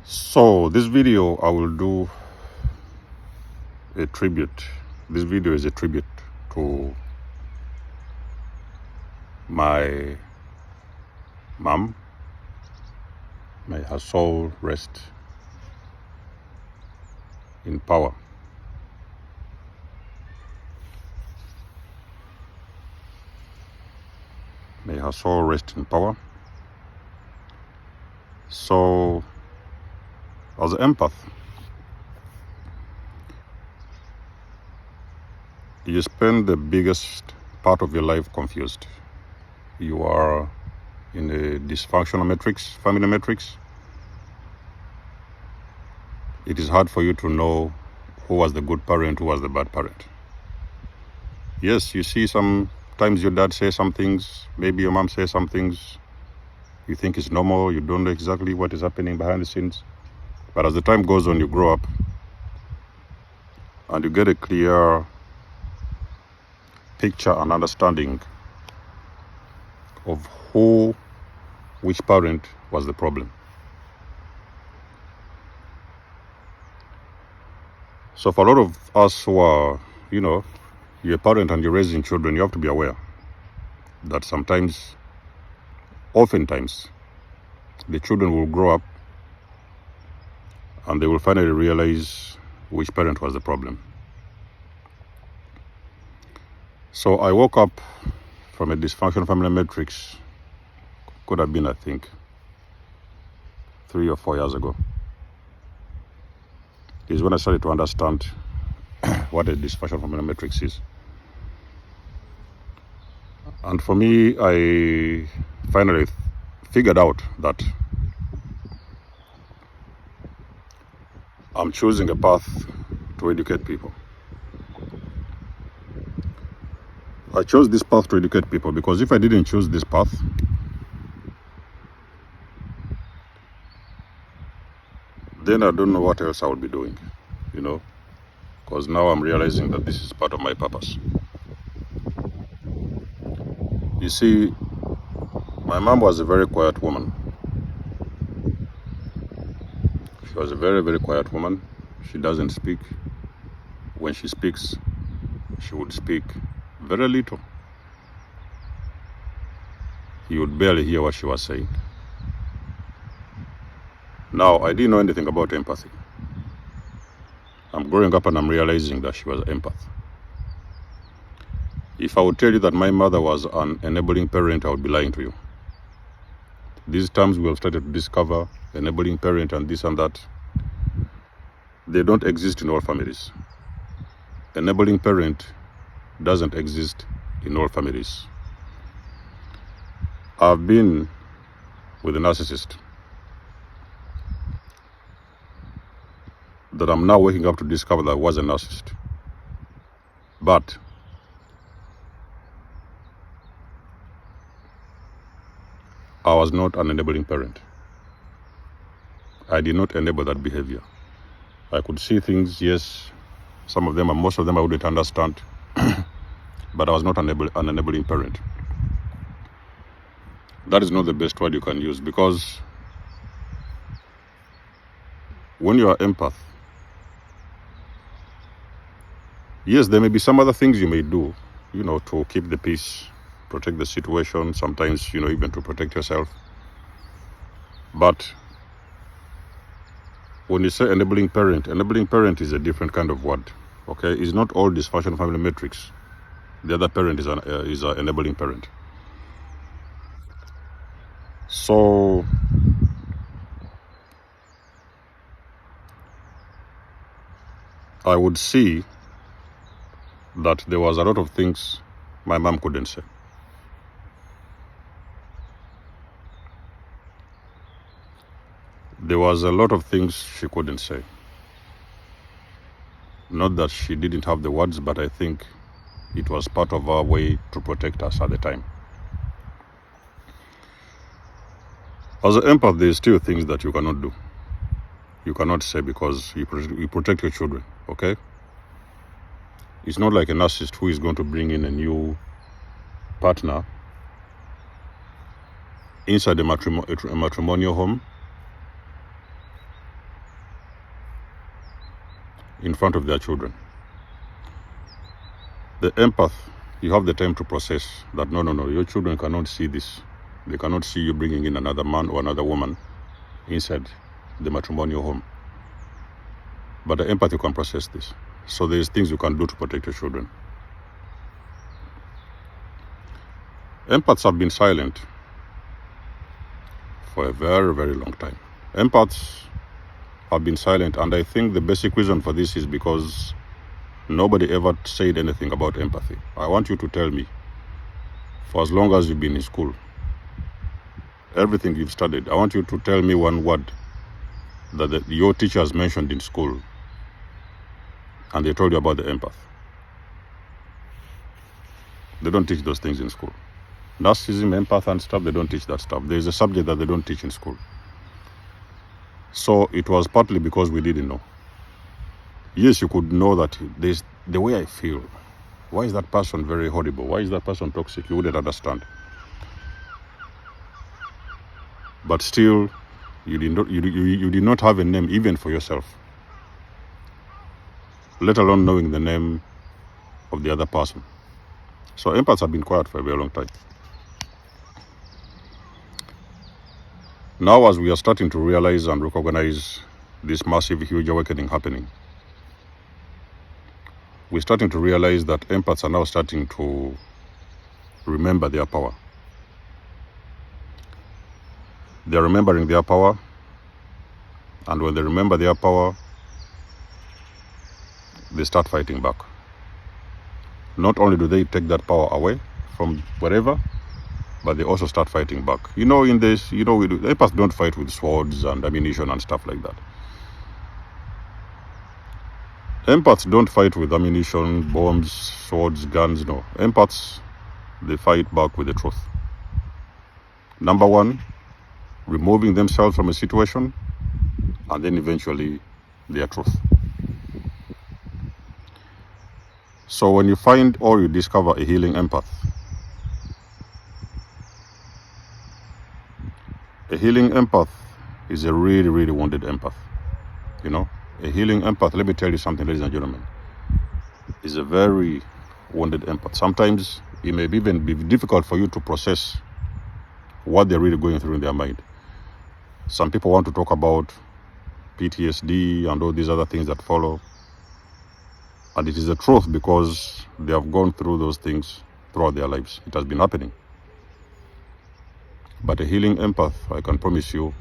So this video I will do a tribute. This video is a tribute to my mom. May her soul rest in power. May her soul rest in power. So, as an empath, you spend the biggest part of your life confused. You are in a dysfunctional matrix, family matrix. It is hard for you to know who was the good parent, who was the bad parent. Yes, you see sometimes your dad says some things, maybe your mom says some things. You think it's normal, you don't know exactly what is happening behind the scenes. But as the time goes on, you grow up and you get a clear picture and understanding of which parent was the problem. So for a lot of us who are, you're a parent and you're raising children, you have to be aware that oftentimes, the children will grow up and they will finally realize which parent was the problem. So I woke up from a dysfunctional family matrix, could have been, I think, 3 or 4 years ago. Is when I started to understand what a dysfunctional family matrix is. And for me, I finally figured out that I'm choosing a path to educate people. I chose this path to educate people because if I didn't choose this path, then I don't know what else I would be doing, because now I'm realizing that this is part of my purpose. You see, my mom was a very quiet woman. She was a very, very quiet woman. She doesn't speak. When she speaks, she would speak very little. You would barely hear what she was saying. Now, I didn't know anything about empathy. I'm growing up and I'm realizing that she was an empath. If I would tell you that my mother was an enabling parent, I would be lying to you. These terms we have started to discover, enabling parent and this and that, they don't exist in all families. Enabling parent doesn't exist in all families. I've been with a narcissist that I'm now waking up to discover that I was a narcissist. But I was not an enabling parent. I did not enable that behavior. I could see things, yes, some of them and most of them I wouldn't understand, but I was not an enabling parent. That is not the best word you can use, because when you are empath, yes, there may be some other things you may do, to keep the peace, protect the situation, sometimes, even to protect yourself. But when you say enabling parent is a different kind of word, okay? It's not all dysfunctional family matrix. The other parent is an enabling parent. So I would see that there was a lot of things my mom couldn't say. There was a lot of things she couldn't say. Not that she didn't have the words, but I think it was part of our way to protect us at the time. As an empath, there's still things that you cannot do. You cannot say because you protect your children, okay? It's not like a narcissist who is going to bring in a new partner inside a matrimonial home in front of their children. The empath, you have the time to process that no, your children cannot see this. They cannot see you bringing in another man or another woman inside the matrimonial home. But the empath, you can process this. So there's things you can do to protect your children. Empaths have been silent for a very, very long time. Empaths have been silent, and I think the basic reason for this is because nobody ever said anything about empathy. I want you to tell me, for as long as you've been in school, everything you've studied, I want you to tell me one word that your teachers mentioned in school and they told you about the empath. They don't teach those things in school. Narcissism, empath and stuff, they don't teach that stuff. There's a subject that they don't teach in school. So it was partly because we didn't know. Yes, you could know that there's the way I feel. Why is that person very horrible? Why is that person toxic? You wouldn't understand. But still, you did not have a name even for yourself, let alone knowing the name of the other person. So empaths have been quiet for a very long time. Now, as we are starting to realize and recognize this massive, huge awakening happening, we're starting to realize that empaths are now starting to remember their power. They're remembering their power, and when they remember their power, they start fighting back. Not only do they take that power away from wherever, but they also start fighting back. In this, empaths don't fight with swords and ammunition and stuff like that. Empaths don't fight with ammunition, bombs, swords, guns, no. Empaths, they fight back with the truth. Number one, removing themselves from a situation, and then eventually their truth. So when you find or you discover a healing empath, a healing empath is a really, really wounded empath. A healing empath, let me tell you something, ladies and gentlemen, is a very wounded empath. Sometimes it may even be difficult for you to process what they're really going through in their mind. Some people want to talk about PTSD and all these other things that follow. And it is the truth because they have gone through those things throughout their lives. It has been happening. But a healing empath, I can promise you,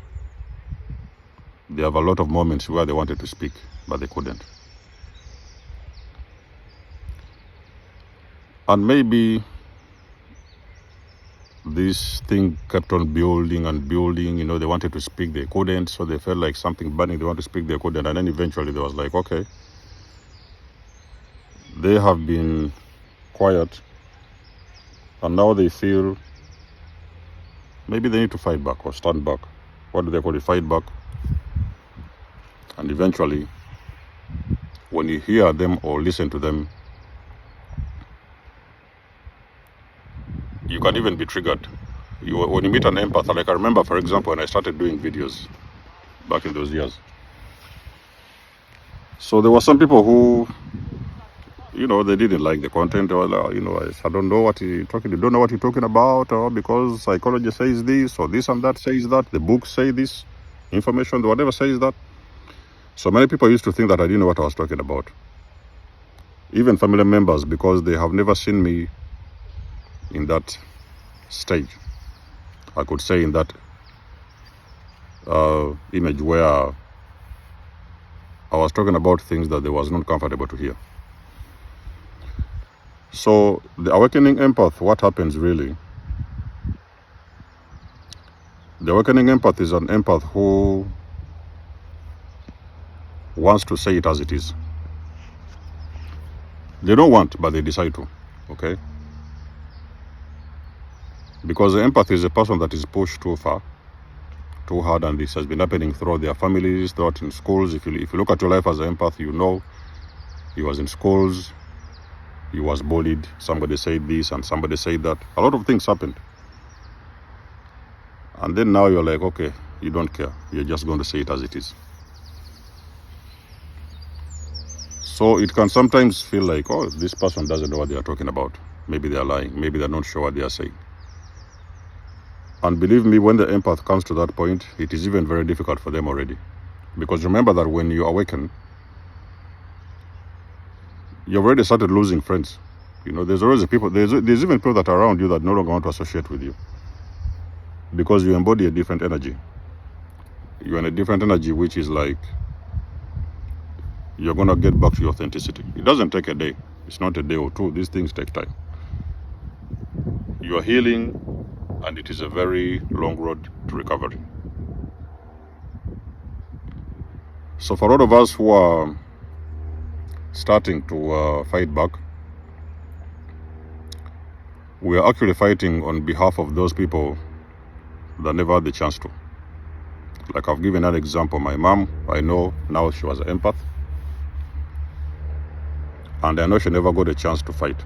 they have a lot of moments where they wanted to speak, but they couldn't. And maybe this thing kept on building and building. They wanted to speak, they couldn't, so they felt like something burning, they wanted to speak, they couldn't, and then eventually they was like, okay, they have been quiet, and now they feel maybe they need to fight back or stand back. What do they call it? Fight back. And eventually, when you hear them or listen to them, you can even be triggered. When you meet an empath, like I remember, for example, when I started doing videos back in those years. So there were some people who, they didn't like the content, or, I don't know what you're talking, they don't know what you're talking about, or because psychology says this, or this and that says that, the books say this, information, whatever says that. So many people used to think that I didn't know what I was talking about. Even family members, because they have never seen me in that stage. I could say in that image where I was talking about things that they was not comfortable to hear. So the awakening empath, what happens really? The awakening empath is an empath who wants to say it as it is. They don't want, but they decide to, okay? Because the empath is a person that is pushed too far, too hard, and this has been happening throughout their families, throughout in schools. If you look at your life as an empath, he was in schools, he was bullied, somebody said this and somebody said that. A lot of things happened. And then now you're like, okay, you don't care. You're just going to say it as it is. So it can sometimes feel like, oh, this person doesn't know what they are talking about. Maybe they are lying. Maybe they're not sure what they are saying. And believe me, when the empath comes to that point, it is even very difficult for them already. Because remember that when you awaken, you've already started losing friends. You know, there's always people, there's even people that are around you that no longer want to associate with you. Because you embody a different energy. You're in a different energy, which is like, you're going to get back to your authenticity. It doesn't take a day. It's not a day or two. These things take time. You are healing, and it is a very long road to recovery. So for all of us who are starting to fight back, we are actually fighting on behalf of those people that never had the chance to. Like I've given an example, my mom, I know now she was an empath, and I know she never got a chance to fight.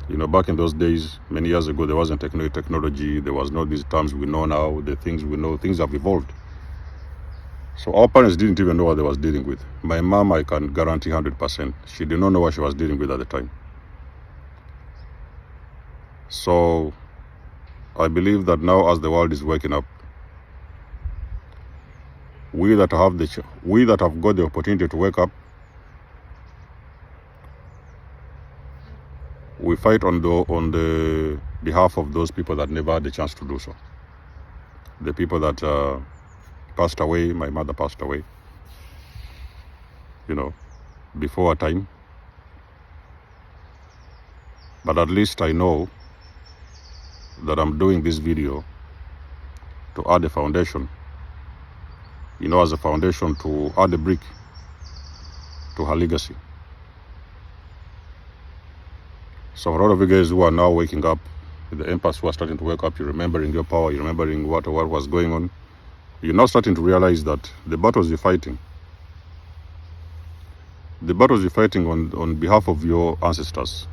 You know, back in those days, many years ago, there wasn't technology, there was no these terms we know now, the things we know, things have evolved. So our parents didn't even know what they was dealing with. My mom, I can guarantee 100%, she did not know what she was dealing with at the time. So I believe that now as the world is waking up, we that have got the opportunity to wake up, we fight on the behalf of those people that never had the chance to do so. The people that passed away. My mother passed away, you know, before her time. But at least I know that I'm doing this video to add a foundation, you know, as a foundation to add a brick to her legacy. So for all of you guys who are now waking up, the empaths who are starting to wake up, you're remembering your power, you're remembering what was going on, you're now starting to realize that the battles you're fighting on behalf of your ancestors,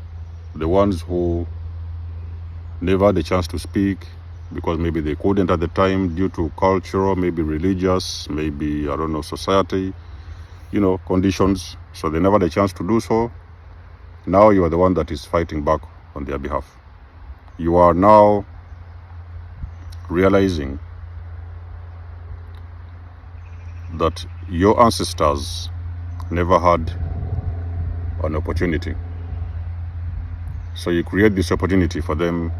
the ones who never had a chance to speak because maybe they couldn't at the time due to cultural, maybe religious, maybe, I don't know, society, you know, conditions. So they never had a chance to do so. Now you are the one that is fighting back on their behalf. You are now realizing that your ancestors never had an opportunity. So you create this opportunity for them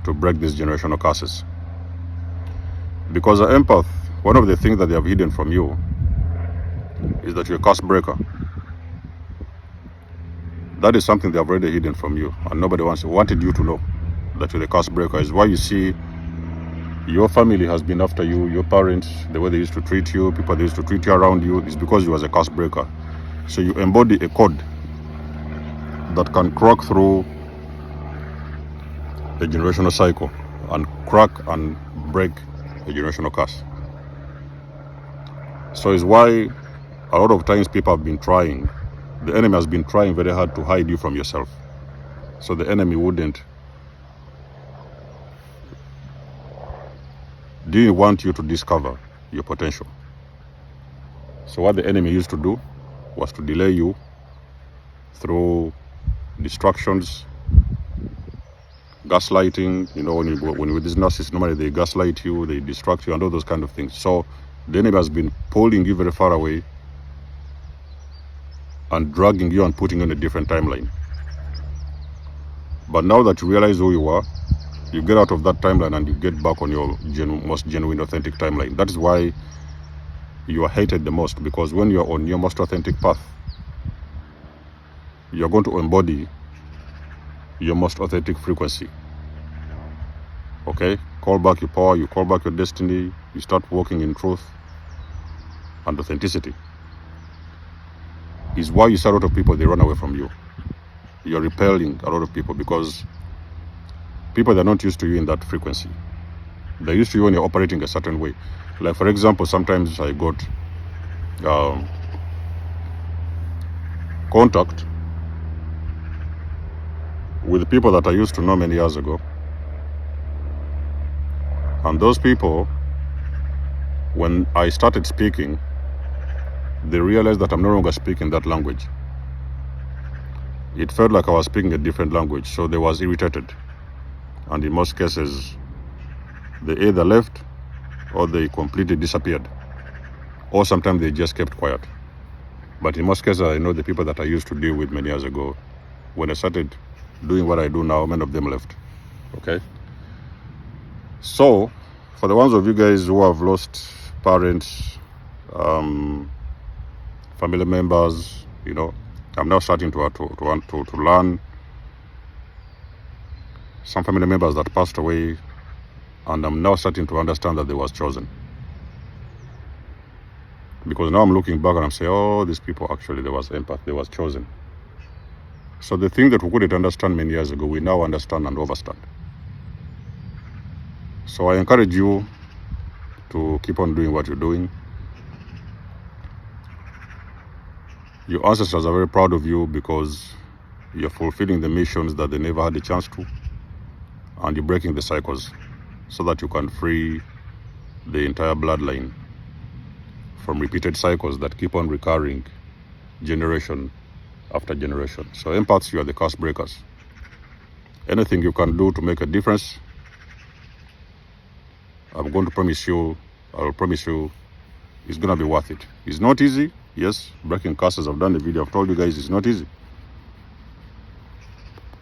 to break these generational curses. Because an empath, one of the things that they have hidden from you is that you're a curse breaker. That is something they have already hidden from you, and nobody wanted you to know that you're the curse breaker. Is why you see your family has been after you, your parents, the way they used to treat you, people they used to treat you around you, is because you was a curse breaker. So you embody a code that can crack through a generational cycle and crack and break a generational curse. So it's why a lot of times people have been trying, the enemy has been trying very hard to hide you from yourself. So the enemy didn't want you to discover your potential. So what the enemy used to do was to delay you through distractions, gaslighting. You know, when you're with this narcissist, normally they gaslight you, they distract you, and all those kind of things. So the enemy has been pulling you very far away and dragging you and putting you on a different timeline. But now that you realize who you are, you get out of that timeline and you get back on your most genuine, authentic timeline. That is why you are hated the most, because when you're on your most authentic path, you're going to embody your most authentic frequency. Okay? Call back your power, you call back your destiny, you start walking in truth and authenticity. Is why you see a lot of people, they run away from you. You're repelling a lot of people because people that are not used to you in that frequency. They're used to you when you're operating a certain way. Like for example, sometimes I got contact with people that I used to know many years ago. And those people, when I started speaking, they realized that I'm no longer speaking that language. It felt like I was speaking a different language, so they was irritated. And in most cases, they either left or they completely disappeared. Or sometimes they just kept quiet. But in most cases, I know the people that I used to deal with many years ago, when I started doing what I do now, many of them left. Okay? So, for the ones of you guys who have lost parents, family members, you know, I'm now starting to learn some family members that passed away, and I'm now starting to understand that they was chosen. Because now I'm looking back and I'm saying, oh, these people actually, they was empath, they was chosen. So the thing that we couldn't understand many years ago, we now understand and understand. So I encourage you to keep on doing what you're doing. Your ancestors are very proud of you because you're fulfilling the missions that they never had a chance to, and you're breaking the cycles so that you can free the entire bloodline from repeated cycles that keep on recurring generation after generation. So empaths, you are the curse breakers. Anything you can do to make a difference, I'm going to promise you, I will promise you, it's going to be worth it. It's not easy. Yes, breaking curses, I've done the video, I've told you guys it's not easy.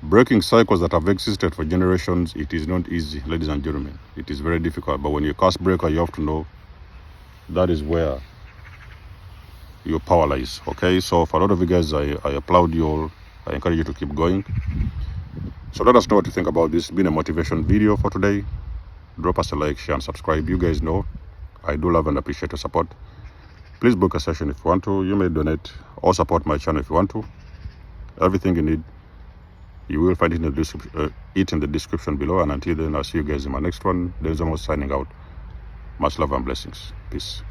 Breaking cycles that have existed for generations, it is not easy, ladies and gentlemen. It is very difficult. But when you're a curse breaker, you have to know that is where your power lies. Okay, so for a lot of you guys, I applaud you all. I encourage you to keep going. So let us know what you think about this. It's been a motivation video for today. Drop us a like, share, and subscribe. You guys know I do love and appreciate your support. Please book a session if you want to. You may donate or support my channel if you want to. Everything you need, you will find it in the description below. And until then, I'll see you guys in my next one. There's almost signing out. Much love and blessings. Peace.